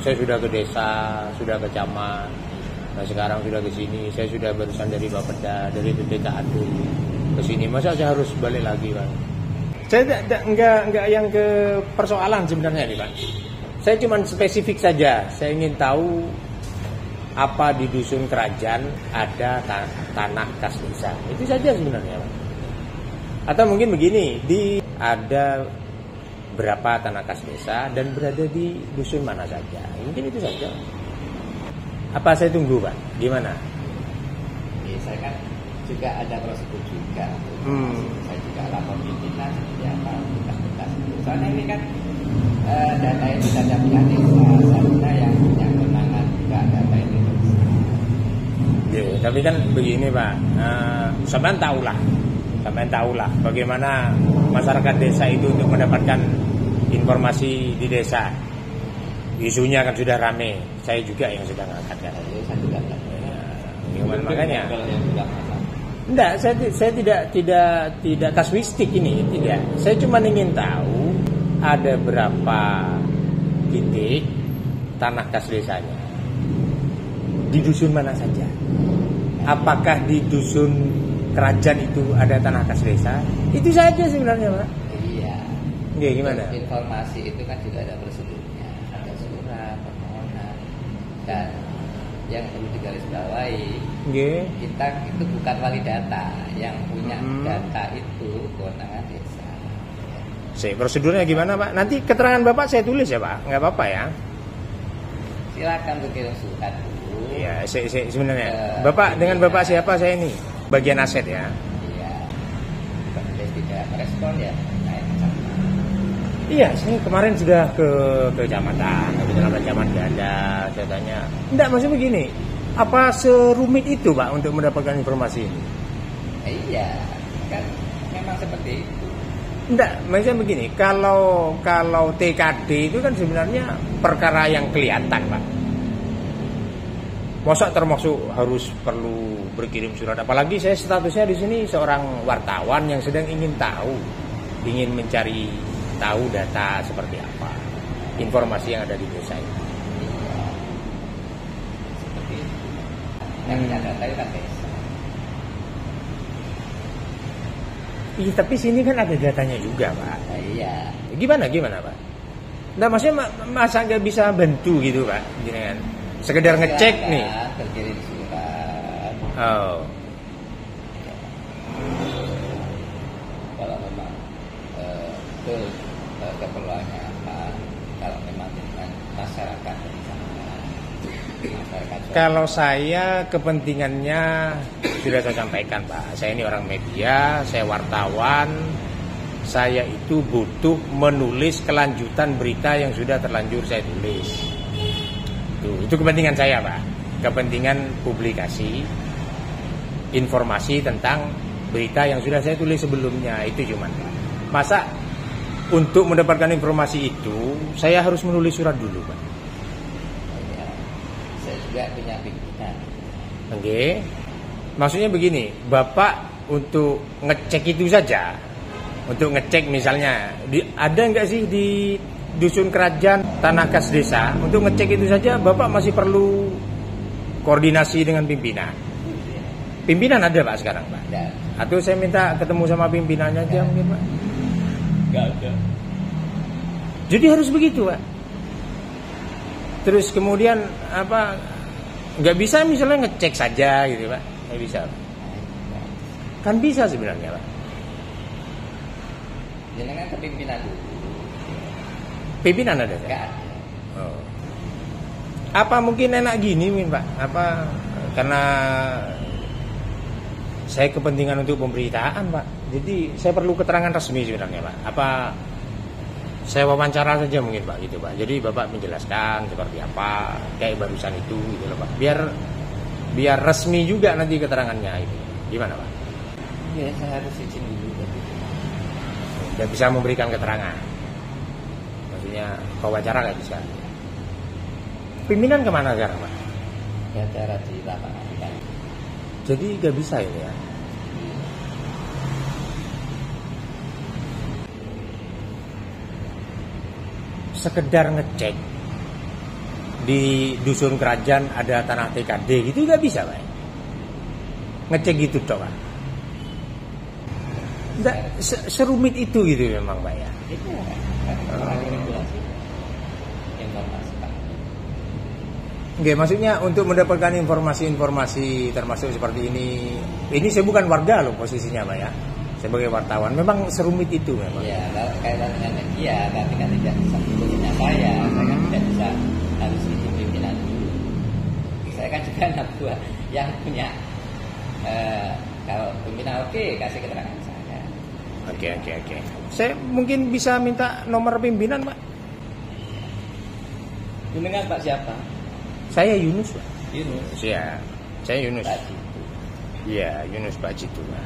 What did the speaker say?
Saya sudah ke desa, sudah ke camat, nah sekarang sudah ke sini. Saya sudah barusan dari Bapeda, dari BPKAD ke sini. Masa saya harus balik lagi, Pak? Saya enggak yang ke persoalan sebenarnya nih, Pak. Saya cuma spesifik saja. Saya ingin tahu apa di dusun kerajaan ada tanah kas desa. Itu saja sebenarnya, Pak. Atau mungkin begini, ada berapa tanah kas desa dan berada di dusun mana saja. Mungkin itu saja. Apa saya tunggu, Pak? Gimana? Ya, saya kan juga ada prosedur juga. Saya juga lapor pimpinan seperti apa bekas-bekas itu. Soalnya ini kan data itu ada pihak desa, seharusnya yang punya kewenangan juga data itu. Ya, tapi kan begini, Pak. Sampean tahulah bagaimana masyarakat desa itu untuk mendapatkan informasi di desa. Isunya kan sudah rame. Saya juga yang sudah ngangkat kan. Saya juga Ya, makanya. Enggak, saya tidak kasuistik ini, tidak. Saya cuma ingin tahu ada berapa titik tanah kas desanya. Di dusun mana saja? Apakah di dusun kerajaan itu ada tanah kas desa? Itu saja sebenarnya, Pak. Iya. Iya, gimana? Informasi itu kan juga ada prosedurnya, ada surat permohonan, dan yang perlu digarisbawahi, kita itu bukan wali data, yang punya data itu kewenangan desa. Prosedurnya gimana, Pak? Nanti keterangan Bapak saya tulis ya, Pak. Nggak apa-apa ya? Silakan berkirim surat dulu. Iya, sebenarnya. Bapak dengan Bapak siapa saya ini? Bagian aset ya. Iya. Dia tidak merespon ya. Iya, saya kemarin sudah ke kecamatan, kebetulan camat nggak ada. Saya tanya, enggak, maksudnya begini, apa serumit itu, Pak, untuk mendapatkan informasi ini? Iya, kan memang seperti itu. Enggak, maksudnya begini, kalau TKD itu kan sebenarnya perkara yang kelihatan, Pak. Masa termasuk harus perlu berkirim surat, apalagi saya statusnya di sini seorang wartawan yang sedang ingin mencari tahu data seperti apa, informasi yang ada di desa ini. Seperti itu. Yang punya data itu kan desa. Iya, tapi sini kan ada datanya juga, Pak. Nah, iya. Gimana, Pak? Nah, maksudnya masa nggak bisa bantu gitu, Pak? Gini kan? Sekedar ngecek nih. Berkirim surat. Oh. Kalau memang betul keperluannya apa, kalau memang dengan masyarakat di sana. Kalau saya kepentingannya sudah saya sampaikan, Pak. Saya ini orang media, saya wartawan. Saya itu butuh menulis kelanjutan berita yang sudah terlanjur saya tulis. Itu kepentingan saya, Pak. Kepentingan publikasi informasi tentang berita yang sudah saya tulis sebelumnya. Itu cuman, Pak. Masa untuk mendapatkan informasi itu saya harus menulis surat dulu, Pak? Ya, saya juga punya pimpinan. Oke. Maksudnya begini, Bapak untuk ngecek itu saja, untuk ngecek misalnya ada nggak sih di dusun kerajaan tanah kas desa, untuk ngecek itu saja Bapak masih perlu koordinasi dengan pimpinan. Pimpinan ada, Pak, sekarang, Pak? Ada. Atau saya minta ketemu sama pimpinannya aja mungkin, Pak? Nggak ada. Jadi harus begitu, Pak. Terus kemudian apa? Nggak bisa misalnya ngecek saja gitu, Pak? Nggak bisa, Pak. Kan bisa sebenarnya, Pak. Jangan ke pimpinan dulu. Pimpinan ada? Nggak ada. Oh. Apa mungkin enak gini, Pak? Apa karena saya kepentingan untuk pemberitaan, Pak. Jadi saya perlu keterangan resmi sebenarnya, Pak. Apa saya wawancara saja mungkin, Pak, gitu, Pak. Jadi Bapak menjelaskan seperti apa kayak barusan itu gitu loh, Pak. Biar resmi juga nanti keterangannya itu. Gimana, Pak? Ya, saya harus izin dulu tapi Nggak bisa memberikan keterangan. Maksudnya wawancara nggak bisa. Pimpinan kemana sekarang, Pak? ya cara di lapangan kan. Jadi nggak bisa ini ya. Sekedar ngecek di dusun kerajaan ada tanah TKD gitu nggak bisa Pak? Ngecek gitu toh Pak? Nggak serumit itu gitu memang Pak ya? Itu kan regulasi informasi Pak. Oke, maksudnya untuk mendapatkan informasi-informasi termasuk seperti ini saya bukan warga loh posisinya Pak ya, sebagai wartawan, memang serumit itu memang. Ya, kalau kaitan dengan media, tapi kan tidak bisa punya saya kan tidak bisa harus itu pimpinan dulu. Saya kan juga anak buah yang punya, kalau pimpinan oke, kasih keterangan saya. Oke. Saya mungkin bisa minta nomor pimpinan Pak. Dengan Pak siapa? Saya Yunus Pak. Yunus. Ya, saya Yunus. Pak Jitu. Iya, Yunus Pak Jitu Pak.